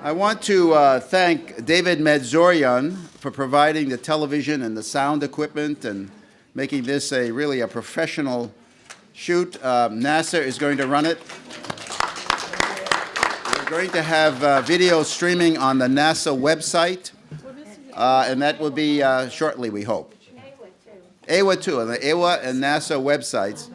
I want to thank David Medzorian for providing the television and the sound equipment and making this really a professional shoot. NASA is going to run it. We're going to have video streaming on the NASA website, and that will be shortly, we hope. AWA too, on the AWA and NASA websites.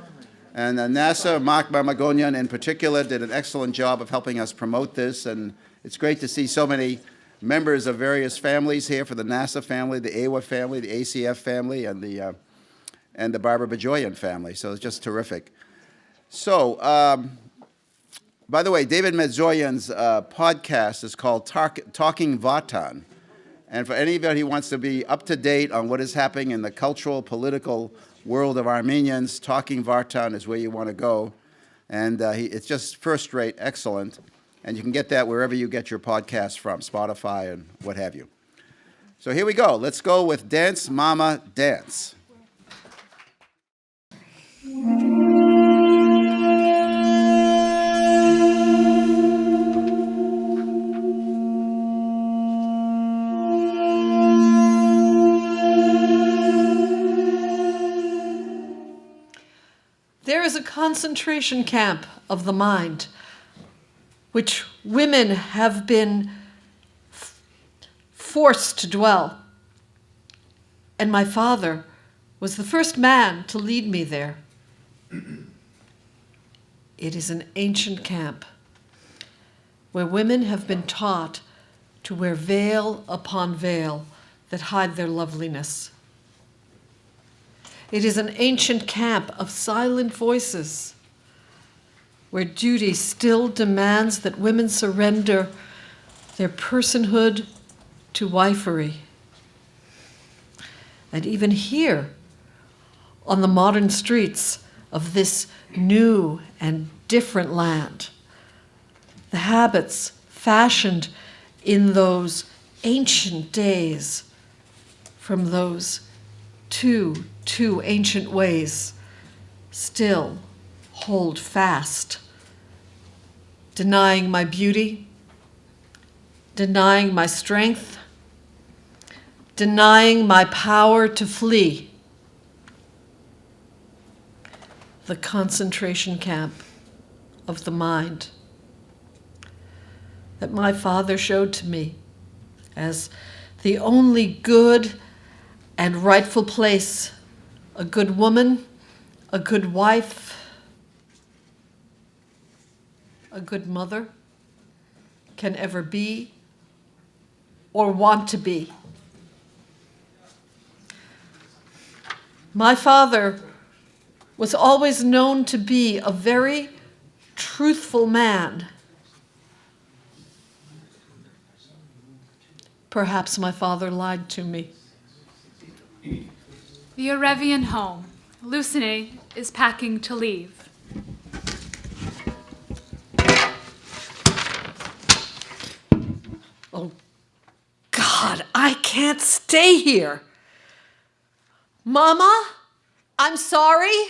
And NASA, Mark Barmagonian in particular, did an excellent job of helping us promote this, and it's great to see so many members of various families here for the NASA family, the AWA family, the ACF family, and the Barbara Bejoian family. So it's just terrific. So, by the way, David Medzorian's podcast is called Talking Vatan. And for anybody who wants to be up to date on what is happening in the cultural, political world of Armenians, Talking Vartan is where you want to go. And it's just first-rate, excellent. And you can get that wherever you get your podcasts from, Spotify and what have you. So here we go. Let's go with Dance Mama Dance. There is a concentration camp of the mind, which women have been forced to dwell. And my father was the first man to lead me there. It is an ancient camp where women have been taught to wear veil upon veil that hide their loveliness. It is an ancient camp of silent voices where duty still demands that women surrender their personhood to wifery. And even here, on the modern streets of this new and different land, the habits fashioned in those ancient days from those two ancient ways still hold fast, denying my beauty, denying my strength, denying my power to flee. The concentration camp of the mind that my father showed to me as the only good and rightful place a good woman, a good wife, a good mother can ever be or want to be. My father was always known to be a very truthful man. Perhaps my father lied to me. The Arevian home. Lucene is packing to leave. Oh, God, I can't stay here. Mama, I'm sorry.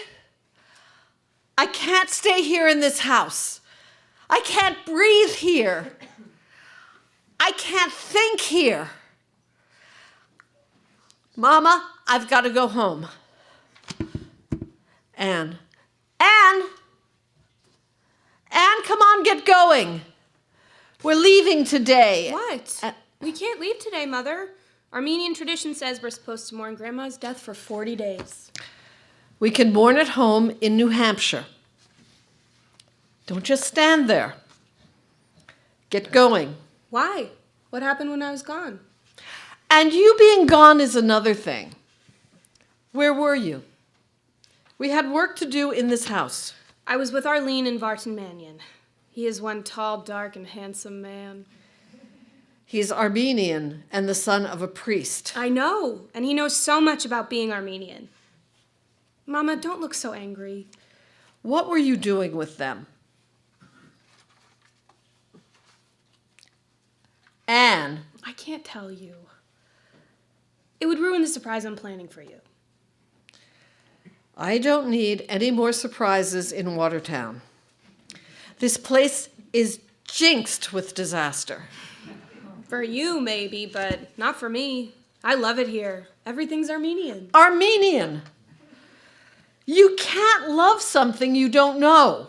I can't stay here in this house. I can't breathe here. I can't think here. Mama, I've got to go home. Anne, come on, get going. We're leaving today. What? We can't leave today, Mother. Armenian tradition says we're supposed to mourn Grandma's death for 40 days. We can mourn at home in New Hampshire. Don't just stand there. Get going. Why? What happened when I was gone? And you being gone is another thing. Where were you? We had work to do in this house. I was with Arlene and Vartan Mannion. He is one tall, dark, and handsome man. He's Armenian and the son of a priest. I know, and he knows so much about being Armenian. Mama, don't look so angry. What were you doing with them? Anne. I can't tell you. It would ruin the surprise I'm planning for you. I don't need any more surprises in Watertown. This place is jinxed with disaster. For you, maybe, but not for me. I love it here. Everything's Armenian. Armenian! You can't love something you don't know.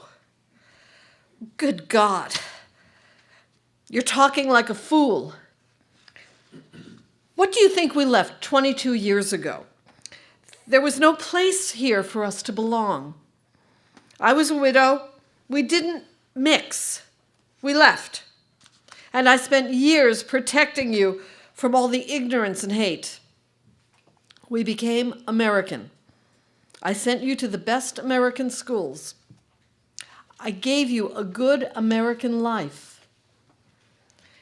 Good God. You're talking like a fool. What do you think we left 22 years ago? There was no place here for us to belong. I was a widow. We didn't mix. We left. And I spent years protecting you from all the ignorance and hate. We became American. I sent you to the best American schools. I gave you a good American life.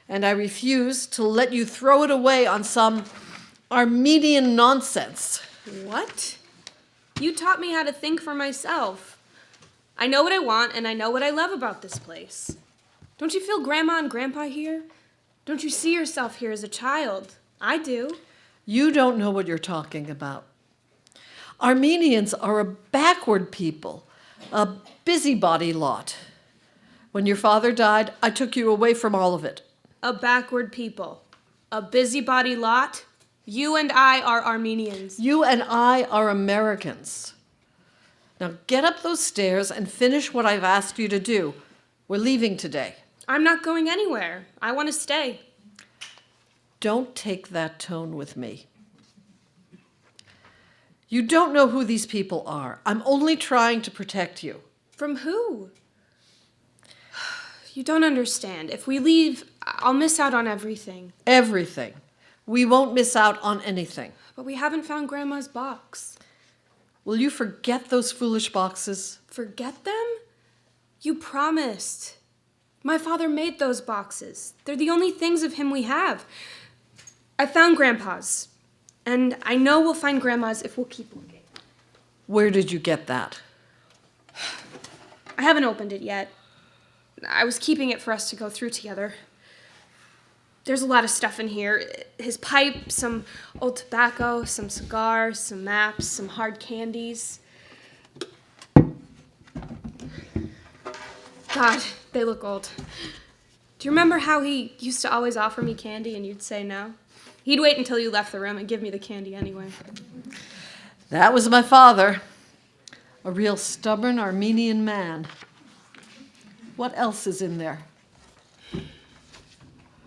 And I refused to let you throw it away on some Armenian nonsense. What? You taught me how to think for myself. I know what I want, and I know what I love about this place. Don't you feel Grandma and Grandpa here? Don't you see yourself here as a child? I do. You don't know what you're talking about. Armenians are a backward people, a busybody lot. When your father died, I took you away from all of it. A backward people. A busybody lot. You and I are Armenians. You and I are Americans. Now get up those stairs and finish what I've asked you to do. We're leaving today. I'm not going anywhere. I want to stay. Don't take that tone with me. You don't know who these people are. I'm only trying to protect you. From who? You don't understand. If we leave, I'll miss out on everything. Everything. We won't miss out on anything. But we haven't found Grandma's box. Will you forget those foolish boxes? Forget them? You promised. My father made those boxes. They're the only things of him we have. I found Grandpa's. And I know we'll find Grandma's if we'll keep looking. Where did you get that? I haven't opened it yet. I was keeping it for us to go through together. There's a lot of stuff in here. His pipe, some old tobacco, some cigars, some maps, some hard candies. God, they look old. Do you remember how he used to always offer me candy and you'd say no? He'd wait until you left the room and give me the candy anyway. That was my father. A real stubborn Armenian man. What else is in there?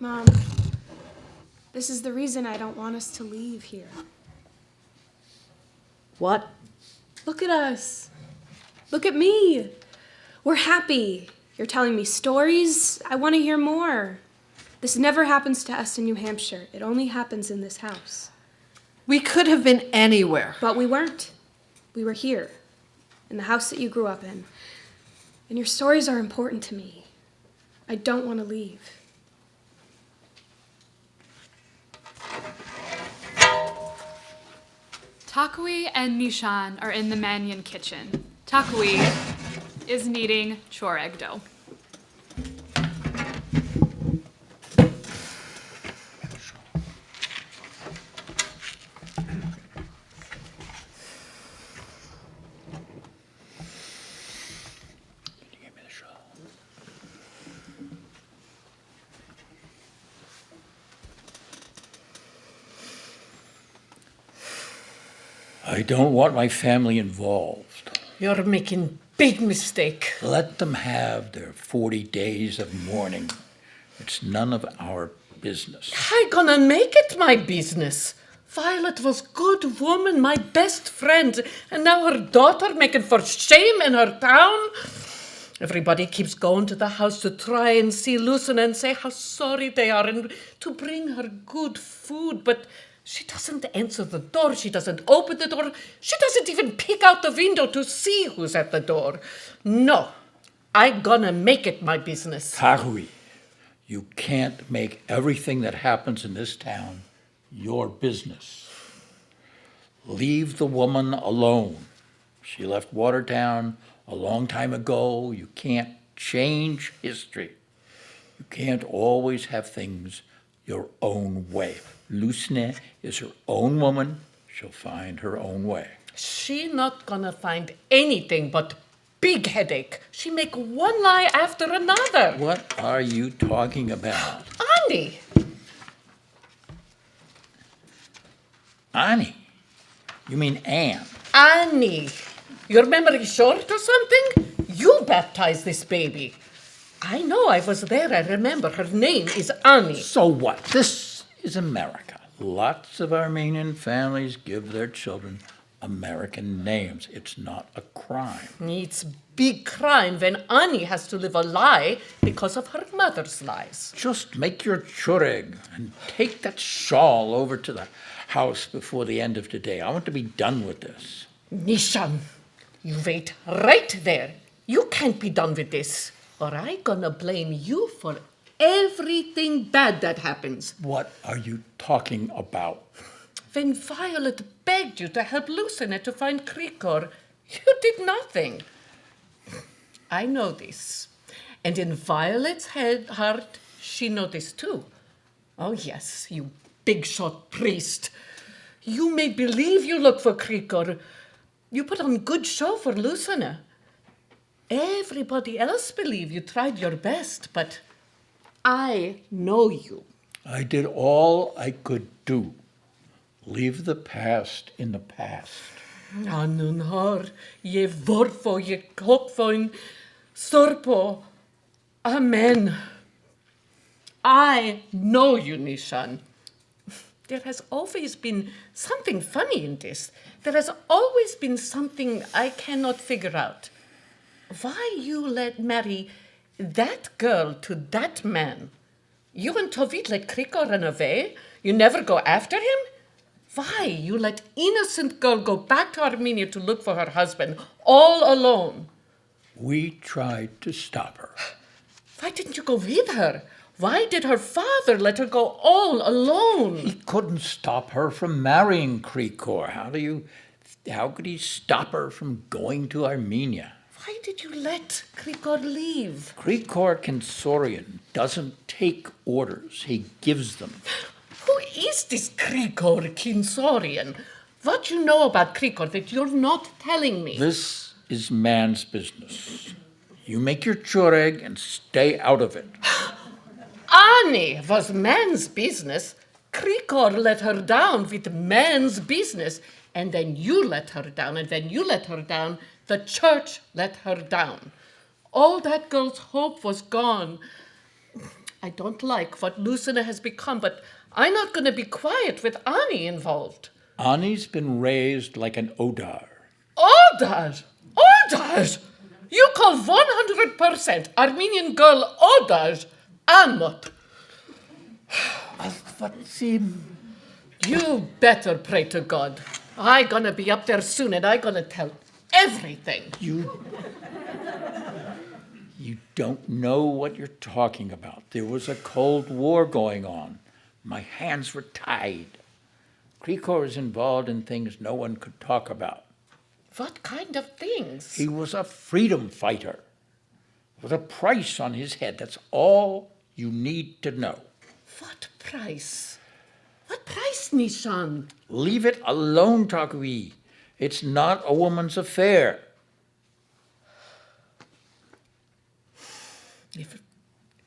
Mom, this is the reason I don't want us to leave here. What? Look at us. Look at me. We're happy. You're telling me stories. I want to hear more. This never happens to us in New Hampshire. It only happens in this house. We could have been anywhere. But we weren't. We were here, in the house that you grew up in. And your stories are important to me. I don't want to leave. Takui and Nishan are in the Mannion kitchen. Takui is kneading chore egg dough. I don't want my family involved. You're making big mistake. Let them have their 40 days of mourning. It's none of our business. I gonna make it my business. Violet was good woman, my best friend, and now her daughter making for shame in her town. Everybody keeps going to the house to try and see Lucene and say how sorry they are and to bring her good food, but she doesn't answer the door. She doesn't open the door. She doesn't even peek out the window to see who's at the door. No, I gonna make it my business. Takui, you can't make everything that happens in this town your business. Leave the woman alone. She left Watertown a long time ago. You can't change history. You can't always have things your own way. Lucene is her own woman. She'll find her own way. She not gonna find anything but big headache. She make one lie after another. What are you talking about? Annie, Annie. You mean Anne. Annie. Your memory short or something? You baptized this baby. I know, I was there, I remember. Her name is Annie. So what? This is America. Lots of Armenian families give their children American names. It's not a crime. It's big crime when Annie has to live a lie because of her mother's lies. Just make your chureg and take that shawl over to the house before the end of today. I want to be done with this. Nishan, you wait right there. You can't be done with this, or I gonna blame you for everything bad that happens. What are you talking about? When Violet begged you to help Lucene to find Krikor, you did nothing. I know this. And in Violet's heart, she knows this too. Oh yes, you big-shot priest. You made believe you look for Krikor. You put on good show for Lucene. Everybody else believe you tried your best, but I know you. I did all I could do. Leave the past in the past. Anun har, je vorfo, je kokfoin, sorpo. Amen. I know you, Nishan. There has always been something funny in this. There has always been something I cannot figure out. Why you let marry that girl to that man? You and Tovit let Krikor run away? You never go after him? Why you let innocent girl go back to Armenia to look for her husband all alone? We tried to stop her. Why didn't you go with her? Why did her father let her go all alone? He couldn't stop her from marrying Krikor. How could he stop her from going to Armenia? Why did you let Krikor leave? Krikor Kinsorian doesn't take orders. He gives them. Who is this Krikor Kinsorian? What you know about Krikor that you're not telling me? This is man's business. You make your chureg and stay out of it. Annie was man's business. Krikor let her down with man's business. And then you let her down. And when you let her down, the church let her down. All that girl's hope was gone. I don't like what Lucene has become, but I'm not going to be quiet with Annie involved. Annie's been raised like an Odar. Odar! Odar! You call 100% Armenian girl Odar? I'm not. You better pray to God. I gonna be up there soon and I gonna tell everything. You don't know what you're talking about. There was a Cold War going on. My hands were tied. Krikor is involved in things no one could talk about. What kind of things? He was a freedom fighter with a price on his head. That's all you need to know. What price? What price, Nishan? Leave it alone, Takui. It's not a woman's affair. If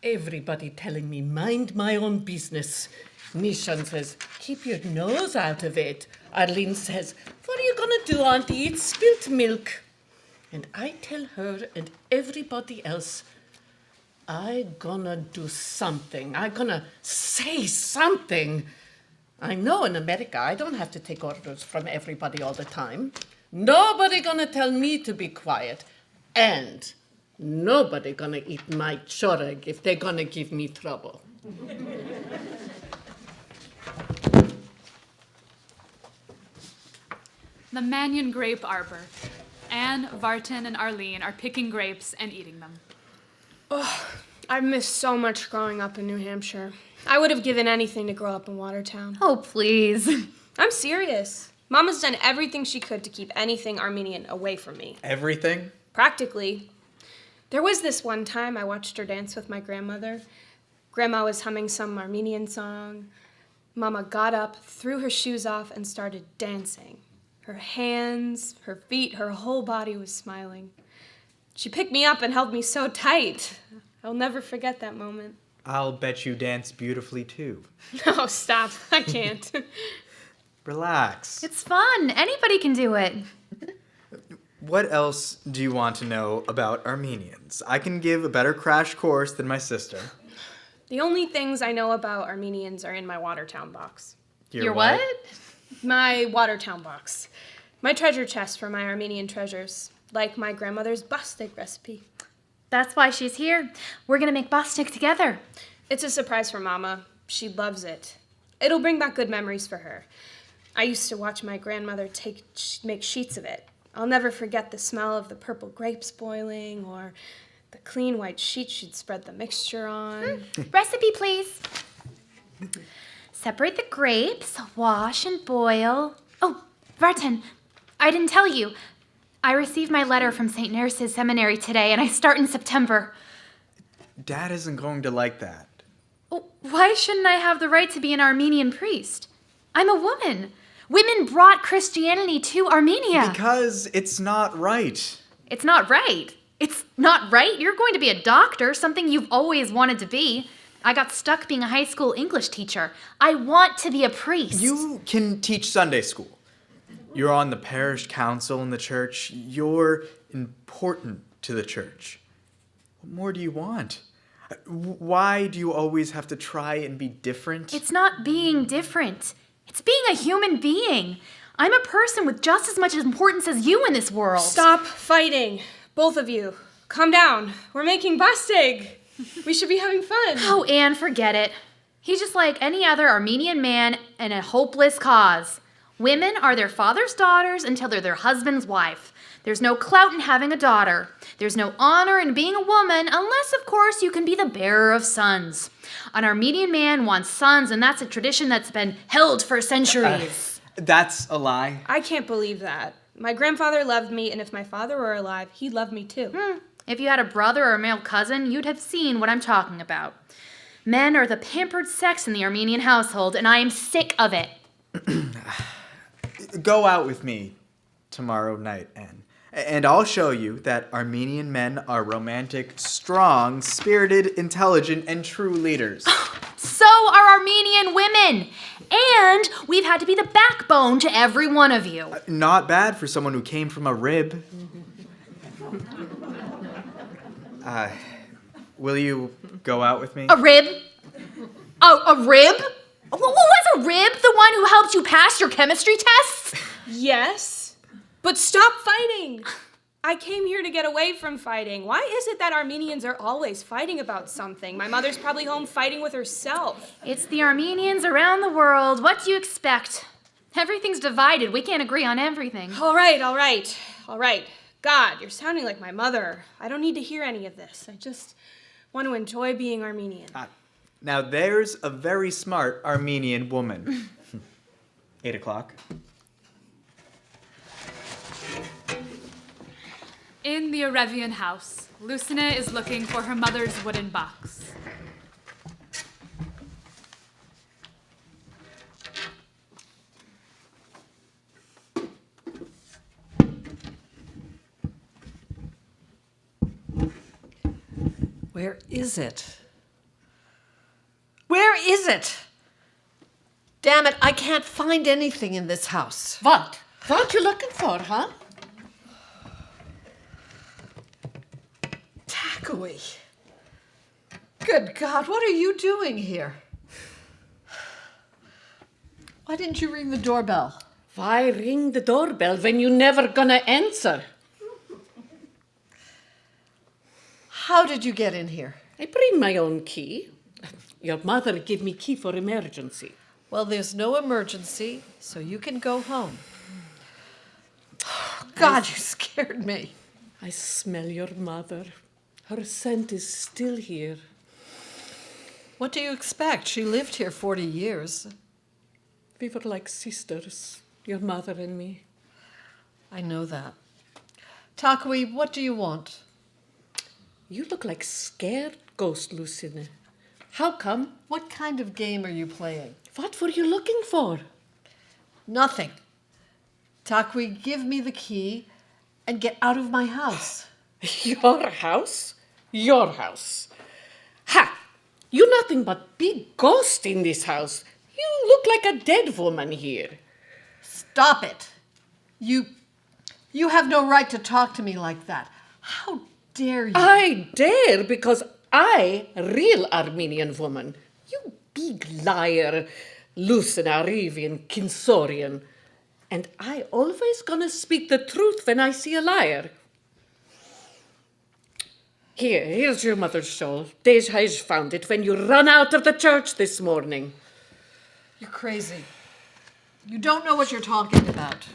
everybody telling me mind my own business. Nishan says, keep your nose out of it. Arlene says, what are you gonna do, Auntie? It's spilt milk. And I tell her and everybody else, I gonna do something. I gonna say something. I know in America I don't have to take orders from everybody all the time. Nobody gonna tell me to be quiet. And nobody gonna eat my choreg if they're gonna give me trouble. The Mannion Grape Arbor. Anne, Vartan, and Arlene are picking grapes and eating them. I missed so much growing up in New Hampshire. I would have given anything to grow up in Watertown. Oh, please. I'm serious. Mama's done everything she could to keep anything Armenian away from me. Everything? Practically. There was this one time I watched her dance with my grandmother. Grandma was humming some Armenian song. Mama got up, threw her shoes off, and started dancing. Her hands, her feet, her whole body was smiling. She picked me up and held me so tight. I'll never forget that moment. I'll bet you dance beautifully too. No, stop. I can't. Relax. It's fun. Anybody can do it. What else do you want to know about Armenians? I can give a better crash course than my sister. The only things I know about Armenians are in my Watertown box. Your what? My Watertown box. My treasure chest for my Armenian treasures. Like my grandmother's bastic recipe. That's why she's here. We're gonna make bastic together. It's a surprise for Mama. She loves it. It'll bring back good memories for her. I used to watch my grandmother make sheets of it. I'll never forget the smell of the purple grapes boiling or the clean white sheet she'd spread the mixture on. Recipe, please. Separate the grapes, wash and boil. Oh, Vartan, I didn't tell you. I received my letter from St. Nurse's Seminary today, and I start in September. Dad isn't going to like that. Why shouldn't I have the right to be an Armenian priest? I'm a woman. Women brought Christianity to Armenia. Because it's not right. It's not right. It's not right. You're going to be a doctor, something you've always wanted to be. I got stuck being a high school English teacher. I want to be a priest. You can teach Sunday school. You're on the parish council in the church. You're important to the church. What more do you want? Why do you always have to try and be different? It's not being different. It's being a human being. I'm a person with just as much importance as you in this world. Stop fighting, both of you. Calm down. We're making bastig. We should be having fun. Oh, Anne, forget it. He's just like any other Armenian man in a hopeless cause. Women are their father's daughters until they're their husband's wife. There's no clout in having a daughter. There's no honor in being a woman unless, of course, you can be the bearer of sons. An Armenian man wants sons, and that's a tradition that's been held for centuries. That's a lie. I can't believe that. My grandfather loved me, and if my father were alive, he'd love me too. If you had a brother or a male cousin, you'd have seen what I'm talking about. Men are the pampered sex in the Armenian household, and I am sick of it. Go out with me tomorrow night, Anne. And I'll show you that Armenian men are romantic, strong, spirited, intelligent, and true leaders. So are Armenian women. And we've had to be the backbone to every one of you. Not bad for someone who came from a rib. Will you go out with me? A rib? A rib? What was a rib? The one who helped you pass your chemistry tests? Yes, but stop fighting. I came here to get away from fighting. Why is it that Armenians are always fighting about something? My mother's probably home fighting with herself. It's the Armenians around the world. What do you expect? Everything's divided. We can't agree on everything. All right. God, you're sounding like my mother. I don't need to hear any of this. I just want to enjoy being Armenian. Now there's a very smart Armenian woman. 8 o'clock. In the Arevian house, Lucene is looking for her mother's wooden box. Where is it? Where is it? Damn it, I can't find anything in this house. What? What you looking for, huh? Takui. Good God, what are you doing here? Why didn't you ring the doorbell? Why ring the doorbell when you never gonna answer? How did you get in here? I bring my own key. Your mother give me key for emergency. Well, there's no emergency, so you can go home. God, you scared me. I smell your mother. Her scent is still here. What do you expect? She lived here 40 years. We were like sisters, your mother and me. I know that. Takui, what do you want? You look like scared ghost, Lucene. How come? What kind of game are you playing? What were you looking for? Nothing. Takui, give me the key and get out of my house. Your house? Your house. Ha! You nothing but big ghost in this house. You look like a dead woman here. Stop it. You have no right to talk to me like that. How dare you? I dare because I real Armenian woman. You big liar, Lucene Arevian Kinsorian. And I always gonna speak the truth when I see a liar. Here's your mother's shawl. Deja found it when you run out of the church this morning. You're crazy. You don't know what you're talking about.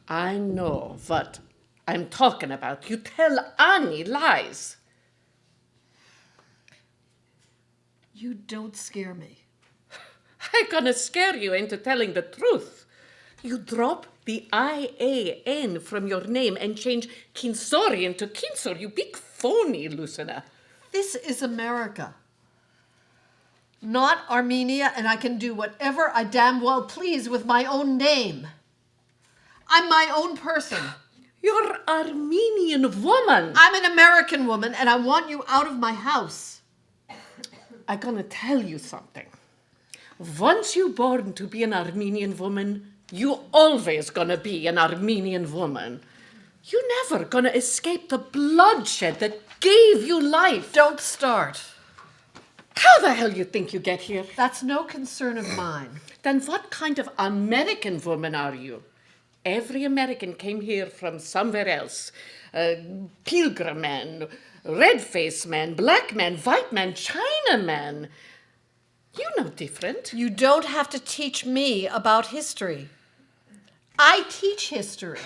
I know what I'm talking about. You tell Annie lies. You don't scare me. I'm gonna scare you into telling the truth. You drop the I-A-N from your name and change Kinsorian to Kinsor, you big phony, Lucena. This is America, not Armenia, and I can do whatever I damn well please with my own name. I'm my own person. You're Armenian woman. I'm an American woman, and I want you out of my house. I'm gonna tell you something. Once you're born to be an Armenian woman, you always gonna be an Armenian woman. You never gonna escape the bloodshed that gave you life. Don't start. How the hell you think you get here? That's no concern of mine. Then what kind of American woman are you? Every American came here from somewhere else. Pilgrim man, red-faced man, black man, white man, Chinaman. You're no different. You don't have to teach me about history. I teach history.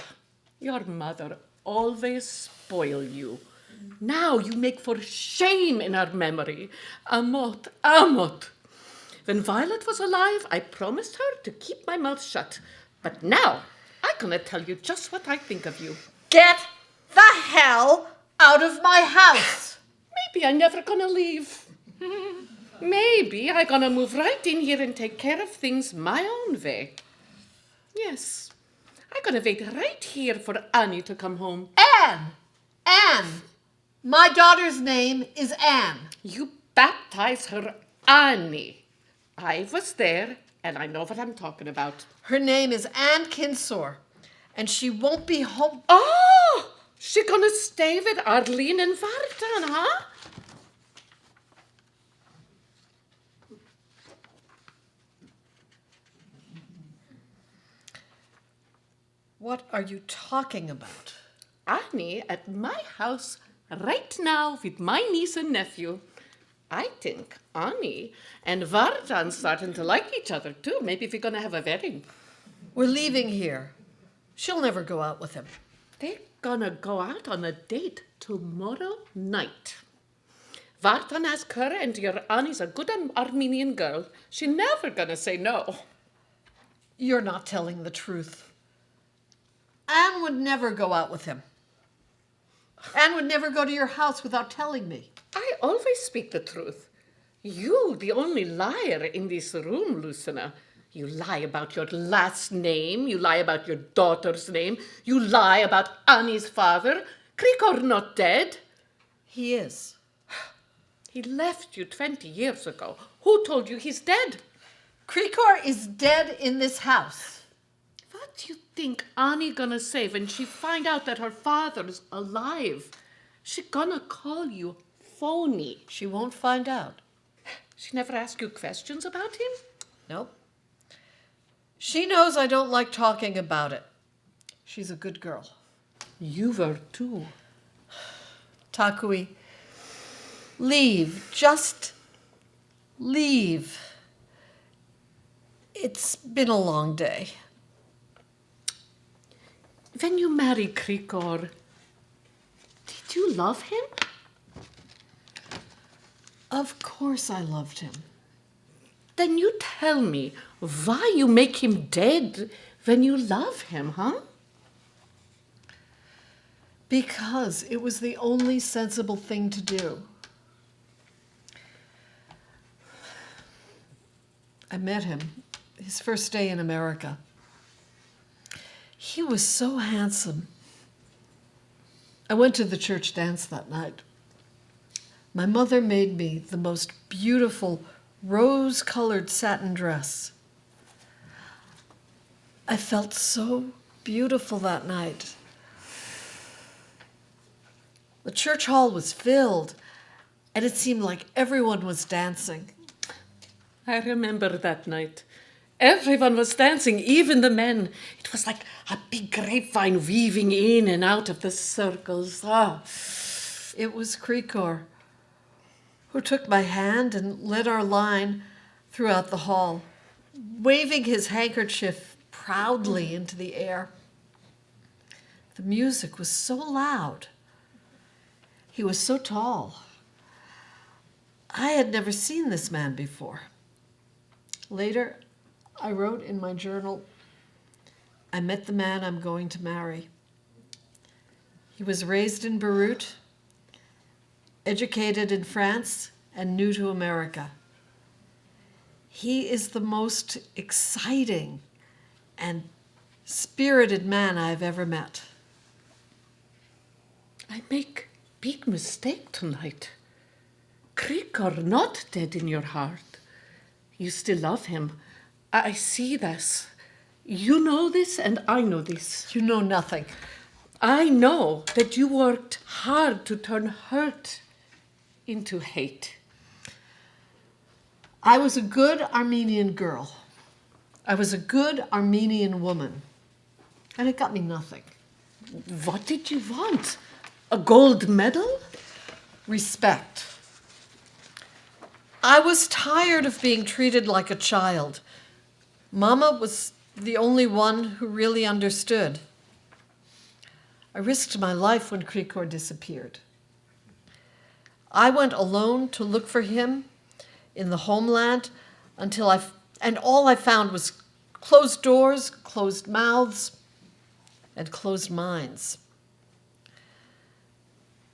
Your mother always spoil you. Now you make for shame in her memory. Amot, Amot. When Violet was alive, I promised her to keep my mouth shut. But now, I'm gonna tell you just what I think of you. Get the hell out of my house. Maybe I'm never gonna leave. Maybe I'm gonna move right in here and take care of things my own way. Yes, I'm gonna wait right here for Annie to come home. Anne. My daughter's name is Anne. You baptize her Annie. I was there, and I know what I'm talking about. Her name is Anne Kinsor, and she won't be home. Oh, she gonna stay with Arlene and Vartan, huh? What are you talking about? Annie at my house right now with my niece and nephew. I think Annie and Vartan starting to like each other too. Maybe we're gonna have a wedding. We're leaving here. She'll never go out with him. They're gonna go out on a date tomorrow night. Vartan asked her, and your Annie's a good Armenian girl. She never gonna say no. You're not telling the truth. Anne would never go out with him. Anne would never go to your house without telling me. I always speak the truth. You, the only liar in this room, Lucena. You lie about your last name. You lie about your daughter's name. You lie about Annie's father. Krikor not dead. He is. He left you 20 years ago. Who told you he's dead? Krikor is dead in this house. What do you think Annie gonna say when she find out that her father's alive? She gonna call you phony. She won't find out. She never asked you questions about him? Nope. She knows I don't like talking about it. She's a good girl. You were too. Takui, leave. Just leave. It's been a long day. When you married Krikor, did you love him? Of course I loved him. Then you tell me why you make him dead when you love him, huh? Because it was the only sensible thing to do. I met him his first day in America. He was so handsome. I went to the church dance that night. My mother made me the most beautiful rose-colored satin dress. I felt so beautiful that night. The church hall was filled, and it seemed like everyone was dancing. I remember that night. Everyone was dancing, even the men. It was like a big grapevine weaving in and out of the circles. It was Krikor who took my hand and led our line throughout the hall, waving his handkerchief proudly into the air. The music was so loud. He was so tall. I had never seen this man before. Later, I wrote in my journal, I met the man I'm going to marry. He was raised in Beirut, educated in France, and new to America. He is the most exciting and spirited man I've ever met. I make big mistake tonight. Krikor not dead in your heart. You still love him. I see this. You know this and I know this. You know nothing. I know that you worked hard to turn hurt into hate. I was a good Armenian girl. I was a good Armenian woman. And it got me nothing. What did you want? A gold medal? Respect. I was tired of being treated like a child. Mama was the only one who really understood. I risked my life when Krikor disappeared. I went alone to look for him in the homeland and all I found was closed doors, closed mouths, and closed minds.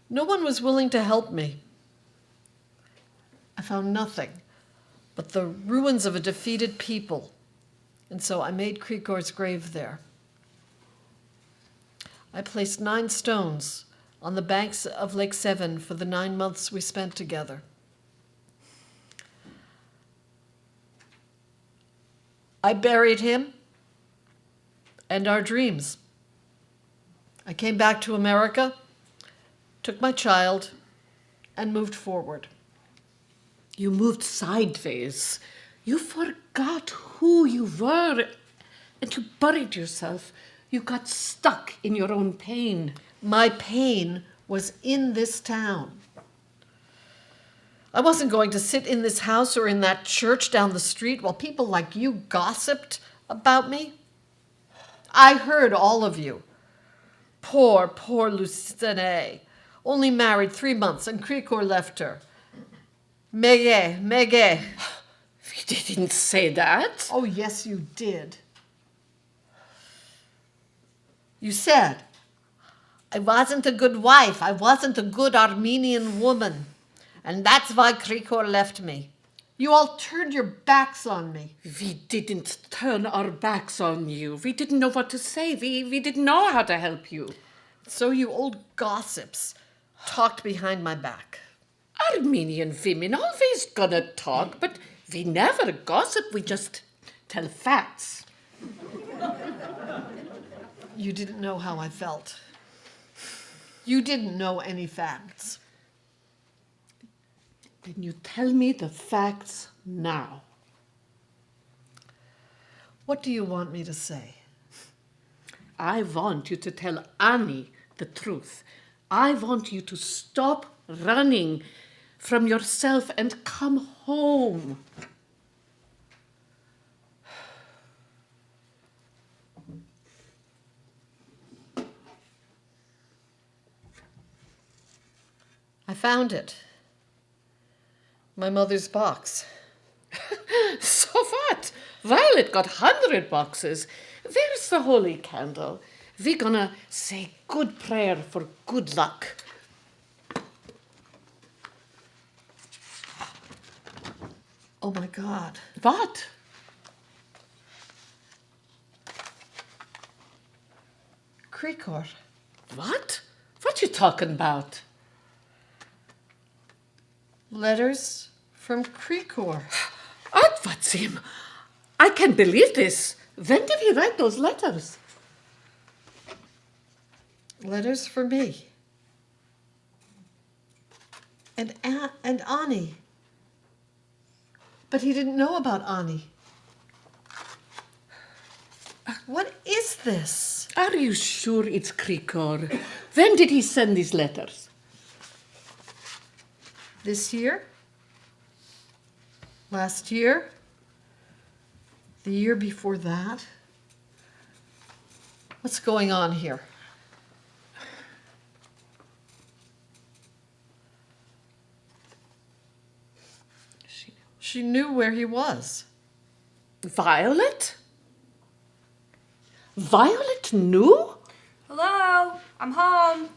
No one was willing to help me. I found nothing but the ruins of a defeated people, and so I made Krikor's grave there. I placed 9 stones on the banks of Lake Seven for the 9 months we spent together. I buried him and our dreams. I came back to America, took my child, and moved forward. You moved sideways. You forgot who you were and you buried yourself. You got stuck in your own pain. My pain was in this town. I wasn't going to sit in this house or in that church down the street while people like you gossiped about me. I heard all of you. Poor Lucene. Only married 3 months and Krikor left her. Mege. We didn't say that. Oh, yes, you did. You said, I wasn't a good wife. I wasn't a good Armenian woman. And that's why Krikor left me. You all turned your backs on me. We didn't turn our backs on you. We didn't know what to say. We didn't know how to help you. So you old gossips talked behind my back. Armenian women always gonna talk, but we never gossip. We just tell facts. You didn't know how I felt. You didn't know any facts. Then you tell me the facts now. What do you want me to say? I want you to tell Annie the truth. I want you to stop running from yourself and come home. I found it. My mother's box. So what? Violet got 100 boxes. Where's the holy candle? We're gonna say good prayer for good luck. Oh my God. What? Krikor. What? What you talking about? Letters from Krikor. Advatsim, I can't believe this. When did he write those letters? Letters for me. And Ani. But he didn't know about Ani. What is this? Are you sure it's Krikor? When did he send these letters? This year? Last year? The year before that? What's going on here? She knew where he was. Violet? Violet knew? Hello, I'm home.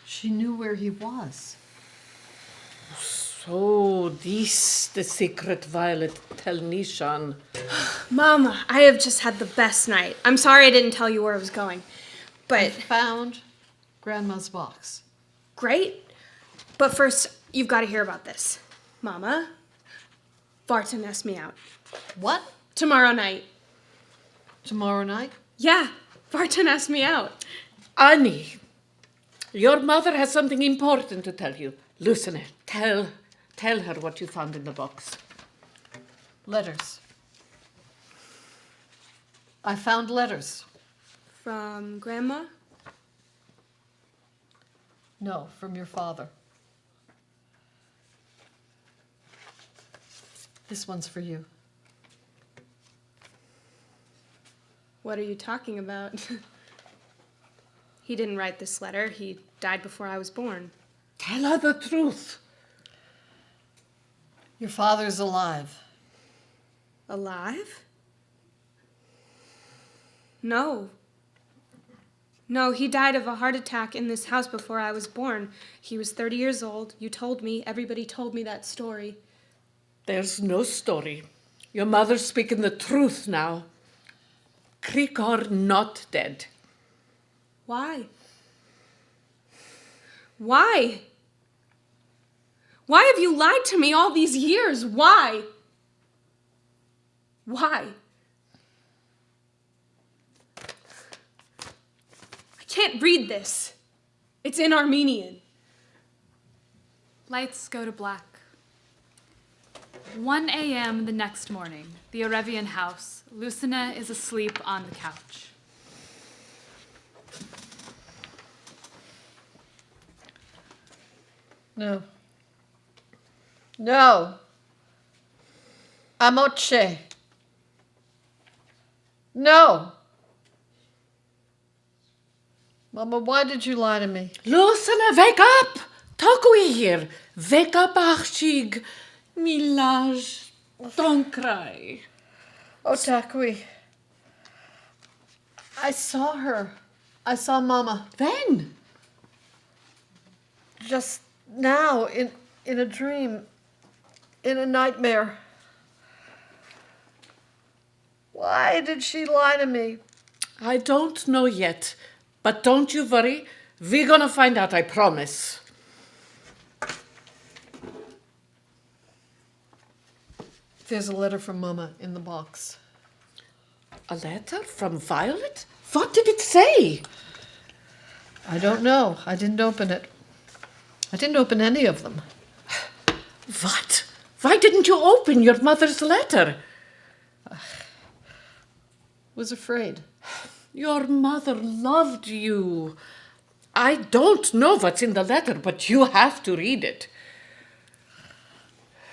She knew where he was. So this the secret Violet tell Nishan. Mom, I have just had the best night. I'm sorry I didn't tell you where I was going. But Found Grandma's box. great. But first, you've got to hear about this. Mama, Barton asked me out. What? Tomorrow night. Tomorrow night? Yeah, Barton asked me out. Annie, your mother has something important to tell you. Lucene, tell her what you found in the box. Letters. I found letters. From Grandma? No, from your father. This one's for you. What are you talking about? He didn't write this letter. He died before I was born. Tell her the truth. Your father's alive. Alive? No. No, he died of a heart attack in this house before I was born. He was 30 years old. You told me. Everybody told me that story. There's no story. Your mother's speaking the truth now. Krikor not dead. Why? Why? Why have you lied to me all these years? Why? Why? I can't read this. It's in Armenian. Lights go to black. 1 a.m. the next morning, the Arevian house. Lucene is asleep on the couch. No. No. Amoche. No. Mama, why did you lie to me? Lucene, wake up! Takui here. Wake up, Achig. Milage, don't cry. Oh, Takui. I saw her. I saw Mama. When? Just now, in a dream. In a nightmare. Why did she lie to me? I don't know yet, but don't you worry. We're gonna find out, I promise. There's a letter from Mama in the box. A letter from Violet? What did it say? I don't know. I didn't open it. I didn't open any of them. What? Why didn't you open your mother's letter? Was afraid. Your mother loved you. I don't know what's in the letter, but you have to read it.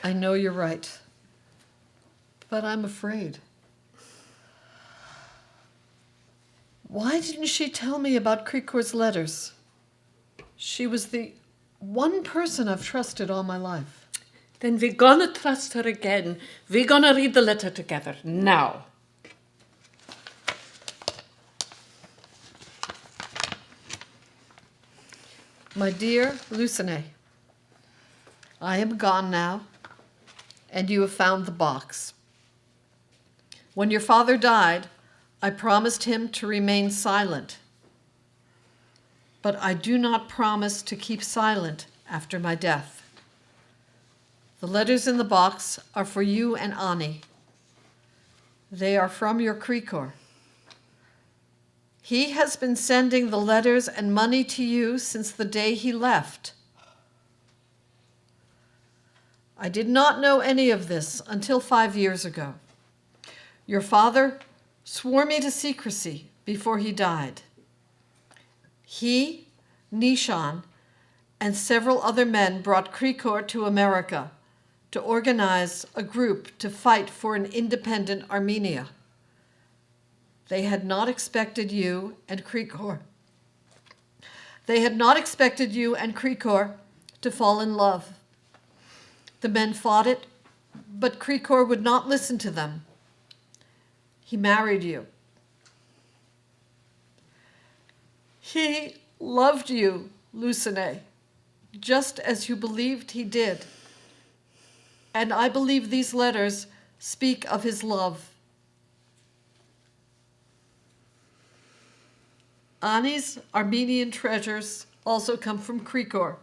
I know you're right. But I'm afraid. Why didn't she tell me about Krikor's letters? She was the one person I've trusted all my life. Then we're gonna trust her again. We're gonna read the letter together, now. My dear Lucene, I am gone now, and you have found the box. When your father died, I promised him to remain silent. But I do not promise to keep silent after my death. The letters in the box are for you and Ani. They are from your Krikor. He has been sending the letters and money to you since the day he left. I did not know any of this until 5 years ago. Your father swore me to secrecy before he died. He, Nishan, and several other men brought Krikor to America to organize a group to fight for an independent Armenia. They had not expected you and Krikor. They had not expected you and Krikor to fall in love. The men fought it, but Krikor would not listen to them. He married you. He loved you, Lucene, just as you believed he did. And I believe these letters speak of his love. Ani's Armenian treasures also come from Krikor.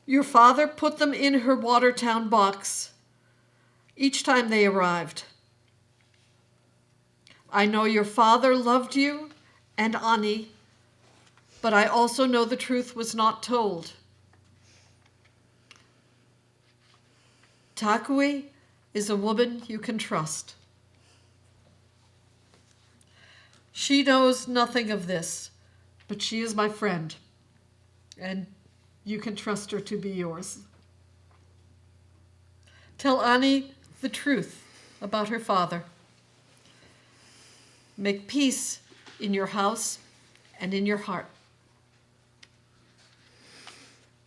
Your father put them in her Watertown box each time they arrived. I know your father loved you and Ani, but I also know the truth was not told. Takui is a woman you can trust. She knows nothing of this, but she is my friend, and you can trust her to be yours. Tell Ani the truth about her father. Make peace in your house and in your heart.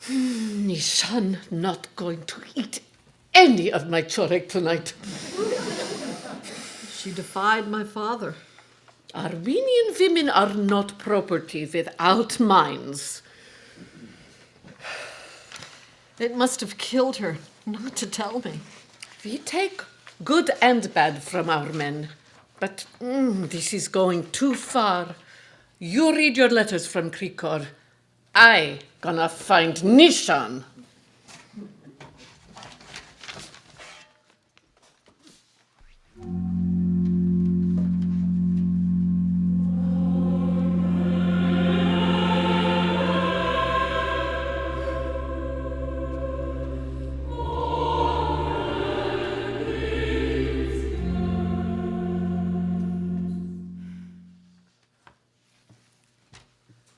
Nishan not going to eat any of my chorek tonight. She defied my father. Armenian women are not property without minds. It must have killed her not to tell me. We take good and bad from our men, but this is going too far. You read your letters from Krikor. I gonna find Nishan.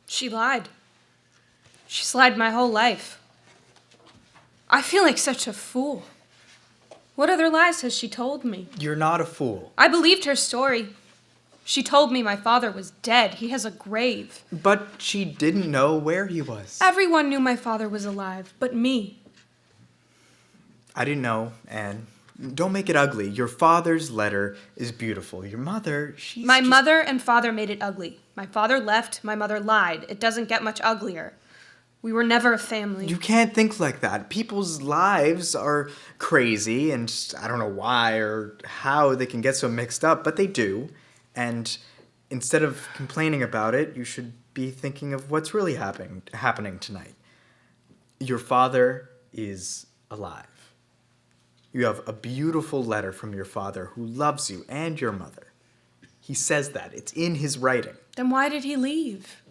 She lied. She's lied my whole life. I feel like such a fool. What other lies has she told me? You're not a fool. I believed her story. She told me my father was dead. He has a grave. But she didn't know where he was. Everyone knew my father was alive, but me. I didn't know, Anne. Don't make it ugly. Your father's letter is beautiful. Your mother, she's My mother and father made it ugly. My father left, my mother lied. It doesn't get much uglier. We were never a family. You can't think like that. People's lives are crazy, and I don't know why or how they can get so mixed up, but they do. And instead of complaining about it, you should be thinking of what's really happening tonight. Your father is alive. You have a beautiful letter from your father who loves you and your mother. He says that. It's in his writing. Then why did he leave?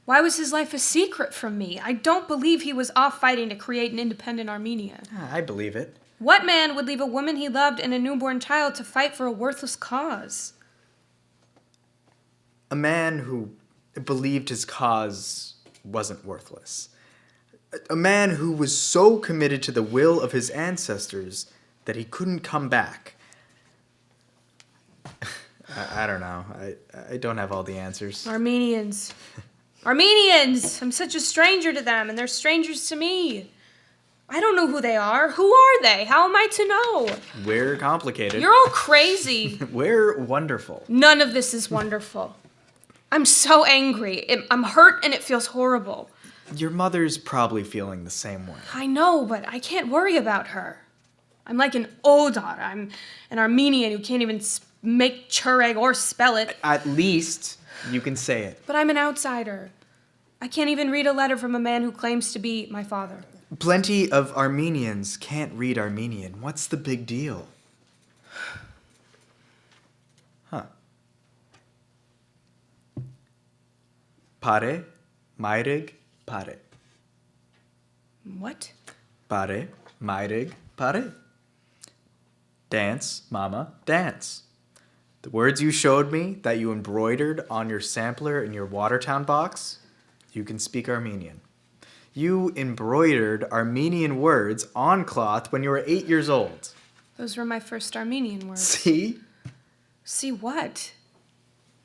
Why was his life a secret from me? I don't believe he was off fighting to create an independent Armenia. I believe it. What man would leave a woman he loved and a newborn child to fight for a worthless cause? A man who believed his cause wasn't worthless. A man who was so committed to the will of his ancestors that he couldn't come back. I don't know. I don't have all the answers. Armenians. Armenians! I'm such a stranger to them, and they're strangers to me. I don't know who they are. Who are they? How am I to know? We're complicated. You're all crazy. We're wonderful. None of this is wonderful. I'm so angry. I'm hurt, and it feels horrible. Your mother's probably feeling the same way. I know, but I can't worry about her. I'm like an Odar. I'm an Armenian who can't even make chureg or spell it. At least you can say it. But I'm an outsider. I can't even read a letter from a man who claims to be my father. Plenty of Armenians can't read Armenian. What's the big deal? Pare, mairig, pare. What? Pare, mairig, pare. Dance, mama, dance. The words you showed me that you embroidered on your sampler in your Watertown box, you can speak Armenian. You embroidered Armenian words on cloth when you were 8 years old. Those were my first Armenian words. See? See what?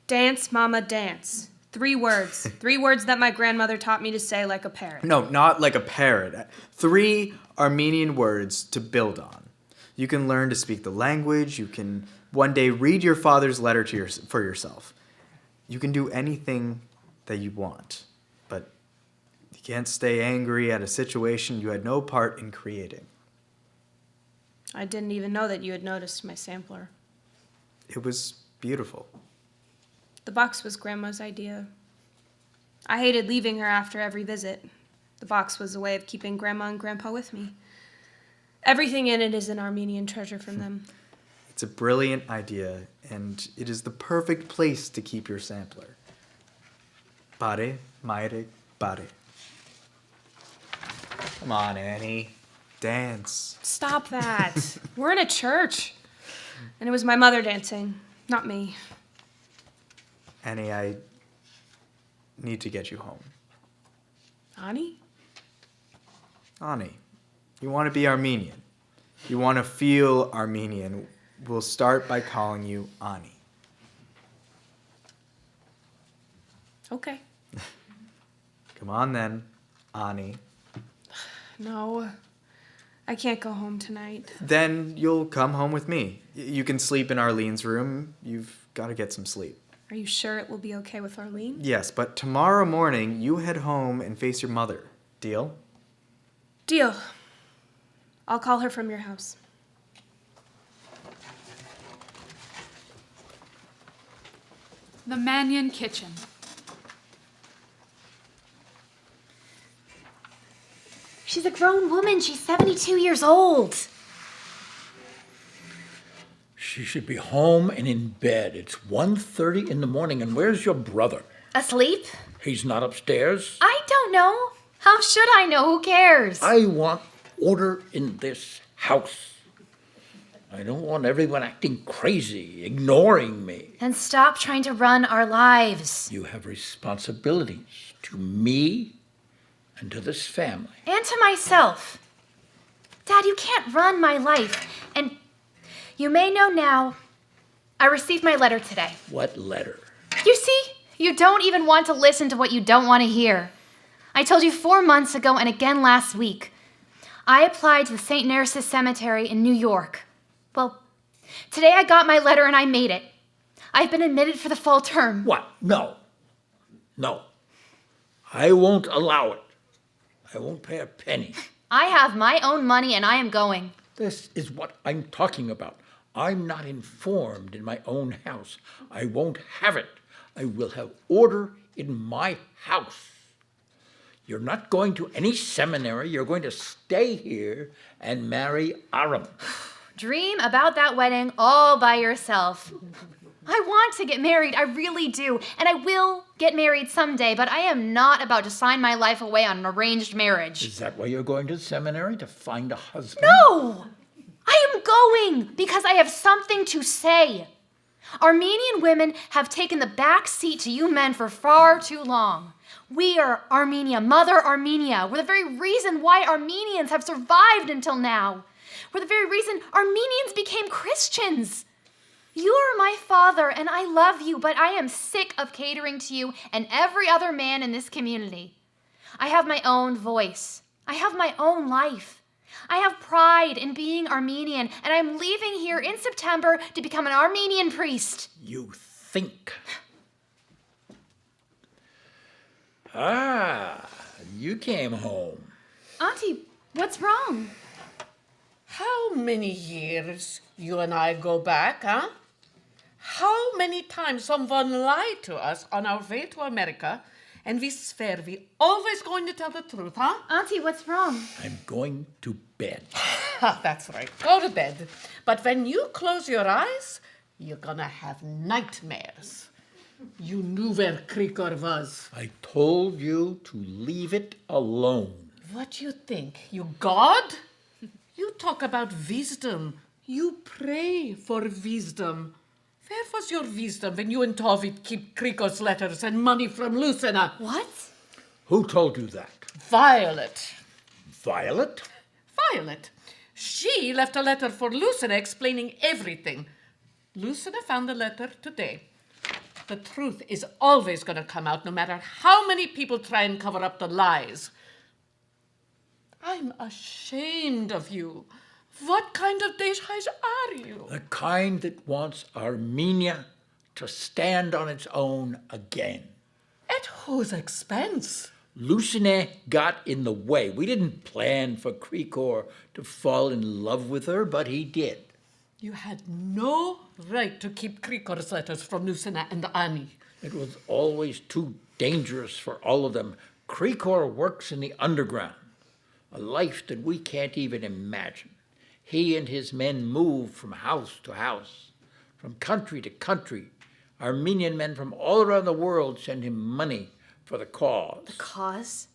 Dance, mama, dance. 3 words. 3 words that my grandmother taught me to say like a parrot. No, not like a parrot. 3 Armenian words to build on. You can learn to speak the language. You can one day read your father's letter to for yourself. You can do anything that you want, but you can't stay angry at a situation you had no part in creating. I didn't even know that you had noticed my sampler. It was beautiful. The box was Grandma's idea. I hated leaving her after every visit. The box was a way of keeping Grandma and Grandpa with me. Everything in it is an Armenian treasure from them. It's a brilliant idea, and it is the perfect place to keep your sampler. Pare, maire, pare. Come on, Annie. Dance. Stop that. We're in a church. And it was my mother dancing, not me. Annie, I need to get you home. Ani? Annie, you want to be Armenian. You want to feel Armenian. We'll start by calling you Ani. Okay. Come on then, Ani. No, I can't go home tonight. Then you'll come home with me. You can sleep in Arlene's room. You've got to get some sleep. Are you sure it will be okay with Arlene? Yes, but tomorrow morning you head home and face your mother. Deal? Deal. I'll call her from your house. The Mannion Kitchen. She's a grown woman. She's 72 years old. She should be home and in bed. It's 1:30 in the morning, and where's your brother? Asleep? He's not upstairs? I don't know. How should I know? Who cares? I want order in this house. I don't want everyone acting crazy, ignoring me. Then stop trying to run our lives. You have responsibilities to me and to this family. And to myself. Dad, you can't run my life. And you may know now, I received my letter today. What letter? You see, you don't even want to listen to what you don't want to hear. I told you 4 months ago and again last week. I applied to the St. Narcissus Cemetery in New York. Well, today I got my letter and I made it. I've been admitted for the fall term. What? No. No. I won't allow it. I won't pay a penny. I have my own money and I am going. This is what I'm talking about. I'm not informed in my own house. I won't have it. I will have order in my house. You're not going to any seminary. You're going to stay here and marry Aram. Dream about that wedding all by yourself. I want to get married, I really do. And I will get married someday, but I am not about to sign my life away on an arranged marriage. Is that why you're going to the seminary, to find a husband? No! I am going because I have something to say. Armenian women have taken the back seat to you men for far too long. We are Armenia, Mother Armenia. We're the very reason why Armenians have survived until now. We're the very reason Armenians became Christians. You are my father, and I love you, but I am sick of catering to you and every other man in this community. I have my own voice. I have my own life. I have pride in being Armenian, and I'm leaving here in September to become an Armenian priest. You think. Ah, you came home. Auntie, what's wrong? How many years you and I go back, huh? How many times someone lied to us on our way to America, and we swear we always going to tell the truth, huh? Auntie, what's wrong? I'm going to bed. That's right. Go to bed. But when you close your eyes, you're gonna have nightmares. You knew where Krikor was. I told you to leave it alone. What do you think? You God? You talk about wisdom. You pray for wisdom. Where was your wisdom when you and Tovit keep Krikor's letters and money from Lucena? What? Who told you that? Violet. Violet? Violet. She left a letter for Lucena explaining everything. Lucena found the letter today. The truth is always going to come out, no matter how many people try and cover up the lies. I'm ashamed of you. What kind of Deshaj are you? The kind that wants Armenia to stand on its own again. At whose expense? Lucene got in the way. We didn't plan for Krikor to fall in love with her, but he did. You had no right to keep Krikor's letters from Lucena and Ani. It was always too dangerous for all of them. Krikor works in the underground, a life that we can't even imagine. He and his men move from house to house, from country to country. Armenian men from all around the world send him money for the cause. The cause?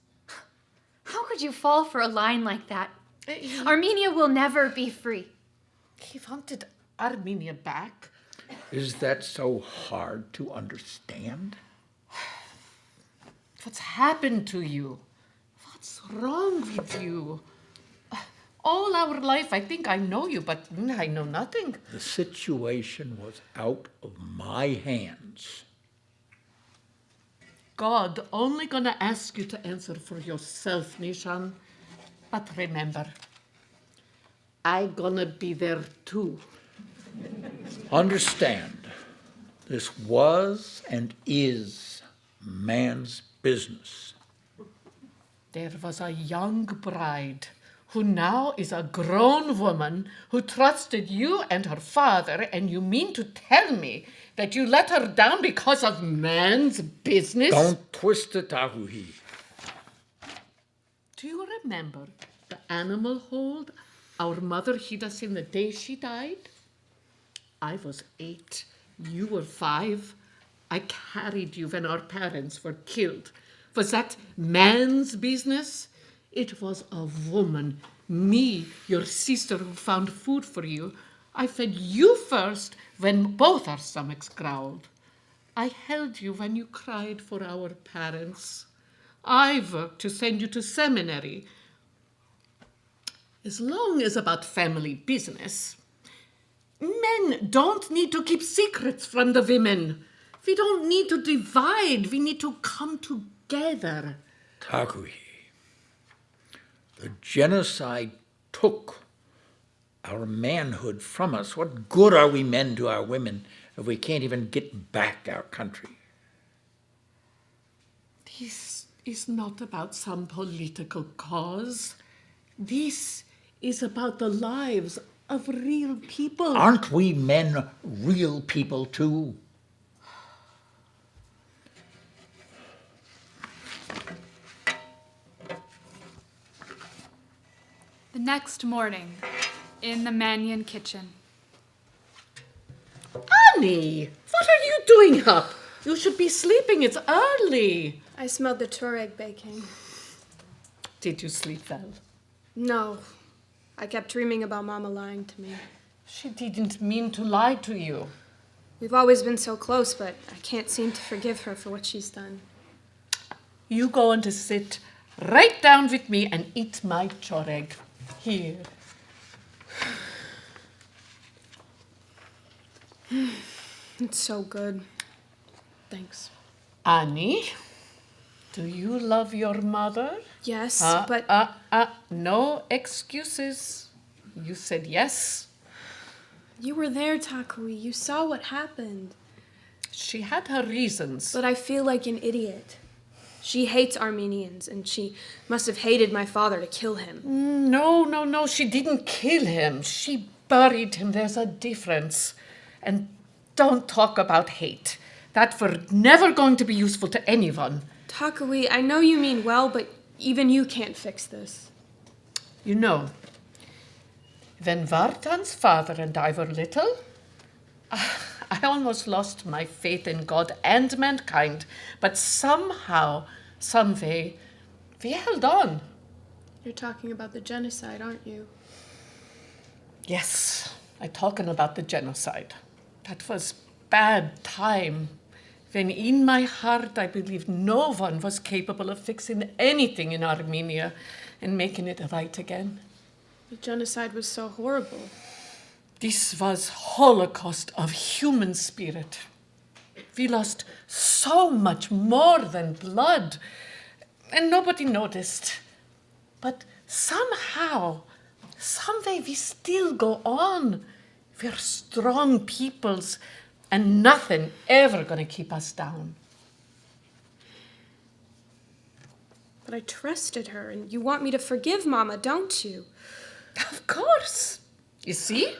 How could you fall for a line like that? Armenia will never be free. He wanted Armenia back. Is that so hard to understand? What's happened to you? What's wrong with you? All our life, I think I know you, but I know nothing. The situation was out of my hands. God only gonna ask you to answer for yourself, Nishan. But remember, I gonna be there too. Understand, this was and is man's business. There was a young bride who now is a grown woman who trusted you and her father, and you mean to tell me that you let her down because of man's business? Don't twist it, Tahuhi. Do you remember the animal hold our mother hid us in the day she died? I was 8. You were 5. I carried you when our parents were killed. Was that man's business? It was a woman, me, your sister, who found food for you. I fed you first when both our stomachs growled. I held you when you cried for our parents. I worked to send you to seminary. As long as about family business. Men don't need to keep secrets from the women. We don't need to divide. We need to come together. Takuhi, the genocide took our manhood from us. What good are we men to our women if we can't even get back our country? This is not about some political cause. This is about the lives of real people. Aren't we men real people too? The next morning, in the Mannion kitchen. Annie, what are you doing up? You should be sleeping. It's early. I smelled the Tuareg baking. Did you sleep well? No. I kept dreaming about Mama lying to me. She didn't mean to lie to you. We've always been so close, but I can't seem to forgive her for what she's done. You go and to sit right down with me and eat my choreg. Here. It's so good. Thanks. Annie, do you love your mother? Yes, but... No excuses. You said yes. You were there, Takui. You saw what happened. She had her reasons. But I feel like an idiot. She hates Armenians, and she must have hated my father to kill him. No. She didn't kill him. She buried him. There's a difference. And don't talk about hate. That were never going to be useful to anyone. Takui, I know you mean well, but even you can't fix this. You know, when Vartan's father and I were little, I I almost lost my faith in God and mankind, but somehow, some way, we held on. You're talking about the genocide, aren't you? Yes, I'm talking about the genocide. That was bad time. When in my heart I believed no one was capable of fixing anything in Armenia and making it right again. The genocide was so horrible. This was Holocaust of human spirit. We lost so much more than blood, and nobody noticed. But somehow, some way we still go on. We're strong peoples, and nothing ever gonna keep us down. But I trusted her, and you want me to forgive Mama, don't you? Of course. You see?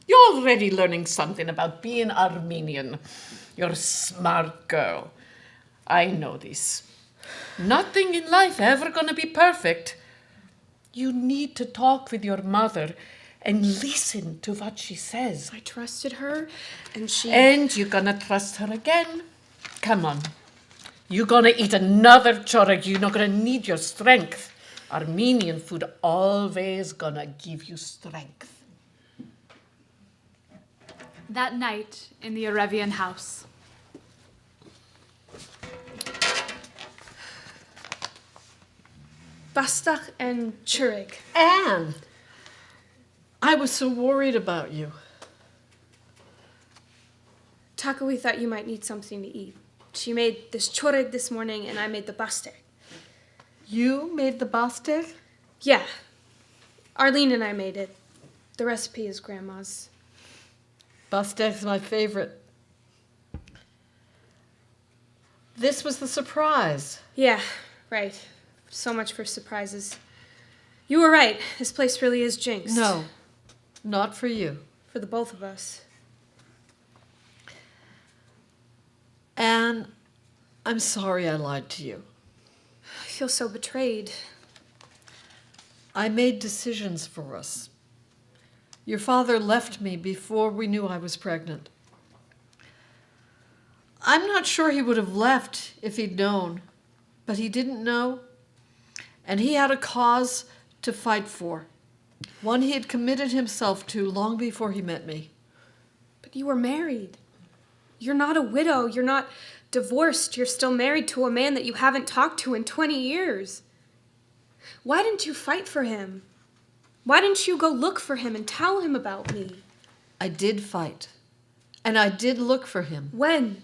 You're already learning something about being Armenian. You're a smart girl. I know this. Nothing in life ever gonna be perfect. You need to talk with your mother and listen to what she says. I trusted her, and she... And you're gonna trust her again. Come on. You're gonna eat another chorek. You're not gonna need your strength. Armenian food always gonna give you strength. That night in the Arevian house. Bastach and Churig. Anne, I was so worried about you. Takawi thought you might need something to eat. She made this choreg this morning, and I made the bastech. You made the bastech? Yeah. Arlene and I made it. The recipe is Grandma's. Bastech's my favorite. This was the surprise. Yeah, right. So much for surprises. You were right. This place really is jinxed. No, not for you. For the both of us. Anne, I'm sorry I lied to you. I feel so betrayed. I made decisions for us. Your father left me before we knew I was pregnant. I'm not sure he would have left if he'd known, but he didn't know, and he had a cause to fight for, one he had committed himself to long before he met me. But you were married. You're not a widow. You're not divorced. You're still married to a man that you haven't talked to in 20 years. Why didn't you fight for him? Why didn't you go look for him and tell him about me? I did fight, and I did look for him. When?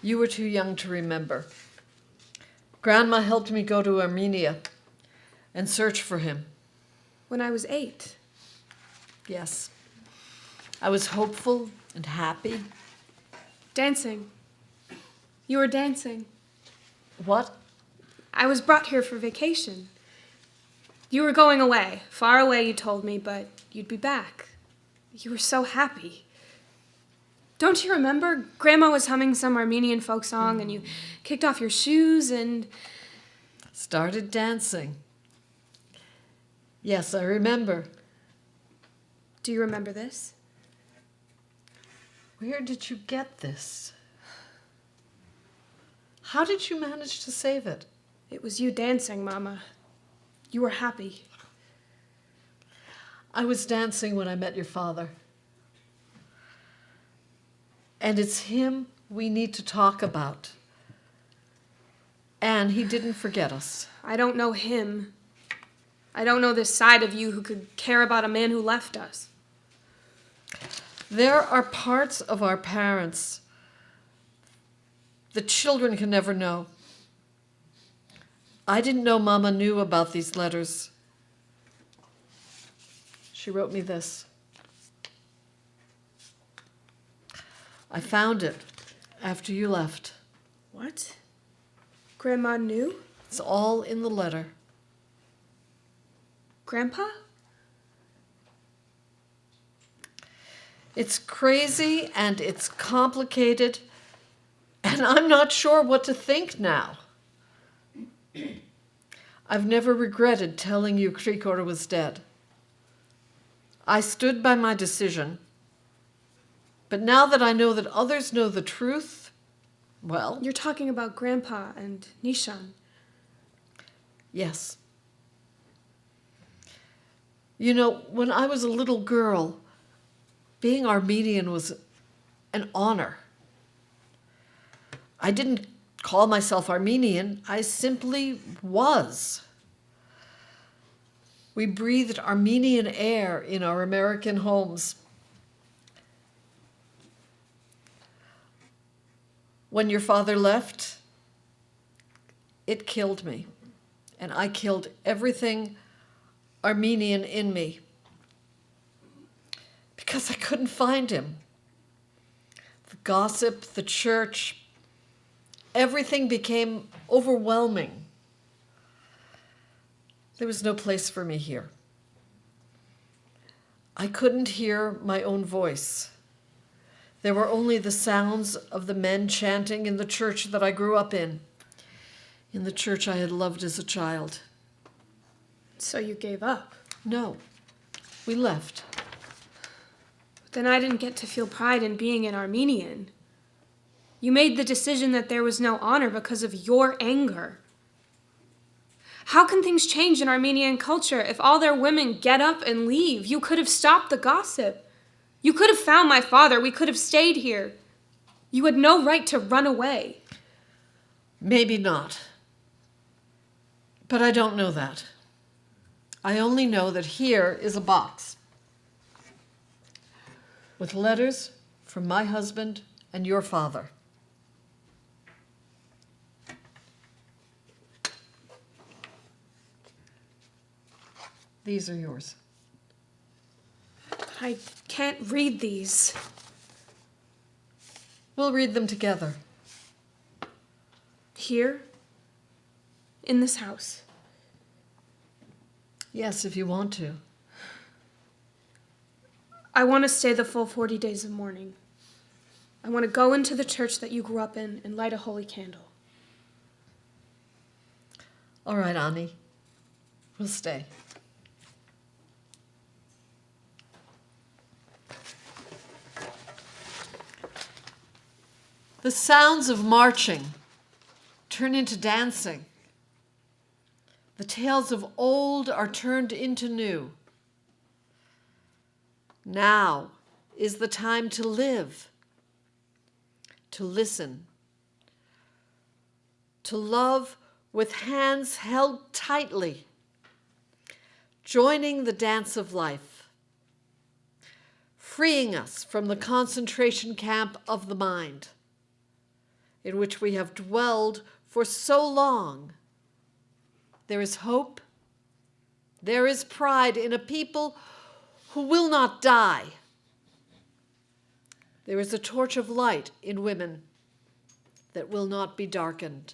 You were too young to remember. Grandma helped me go to Armenia and search for him. When I was 8. Yes. I was hopeful and happy. Dancing. You were dancing. What? I was brought here for vacation. You were going away. Far away, you told me, but you'd be back. You were so happy. Don't you remember? Grandma was humming some Armenian folk song, and you kicked off your shoes and... Started dancing. Yes, I remember. Do you remember this? Where did you get this? How did you manage to save it? It was you dancing, Mama. You were happy. I was dancing when I met your father. And it's him we need to talk about. And he didn't forget us. I don't know him. I don't know this side of you who could care about a man who left us. There are parts of our parents the children can never know. I didn't know Mama knew about these letters. She wrote me this. I found it after you left. What? Grandma knew? It's all in the letter. Grandpa? It's crazy and it's complicated, and I'm not sure what to think now. I've never regretted telling you Krikor was dead. I stood by my decision. But now that I know that others know the truth, well, You're talking about Grandpa and Nishan. yes. You know, when I was a little girl, being Armenian was an honor. I didn't call myself Armenian, I simply was. We breathed Armenian air in our American homes. When your father left, it killed me, and I killed everything Armenian in me because I couldn't find him. The gossip, the church, everything became overwhelming. There was no place for me here. I couldn't hear my own voice. There were only the sounds of the men chanting in the church that I grew up in the church I had loved as a child. So you gave up. No, we left. Then I didn't get to feel pride in being an Armenian. You made the decision that there was no honor because of your anger. How can things change in Armenian culture if all their women get up and leave? You could have stopped the gossip. You could have found my father. We could have stayed here. You had no right to run away. Maybe not. But I don't know that. I only know that here is a box with letters from my husband and your father. These are yours. I can't read these. We'll read them together. Here? In this house? Yes, if you want to. I want to stay the full 40 days of mourning. I want to go into the church that you grew up in and light a holy candle. All right, Ani. We'll stay. The sounds of marching turn into dancing. The tales of old are turned into new. Now is the time to live, to listen, to love with hands held tightly, joining the dance of life, freeing us from the concentration camp of the mind, in which we have dwelled for so long. There is hope. There is pride in a people who will not die. There is a torch of light in women that will not be darkened.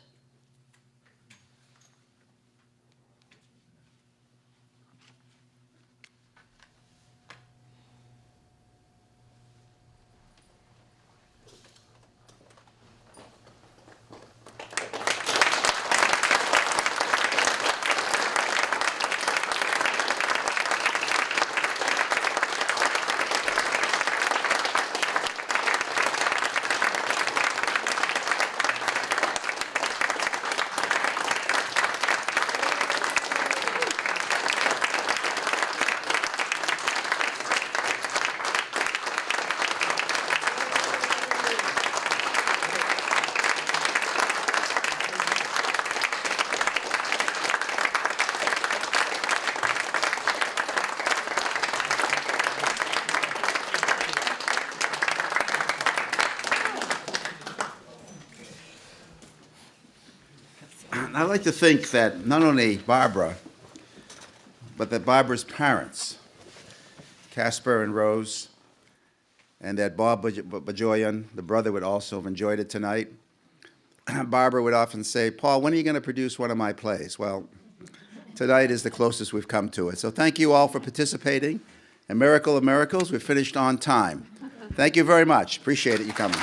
I like to think that not only Barbara, but that Barbara's parents, Casper and Rose, and that Bob Bejoian, the brother, would also have enjoyed it tonight. Barbara would often say, "Paul, when are you going to produce one of my plays?" Well, tonight is the closest we've come to it. So thank you all for participating. And Miracle of Miracles, we finished on time. Thank you very much. Appreciate it, you coming.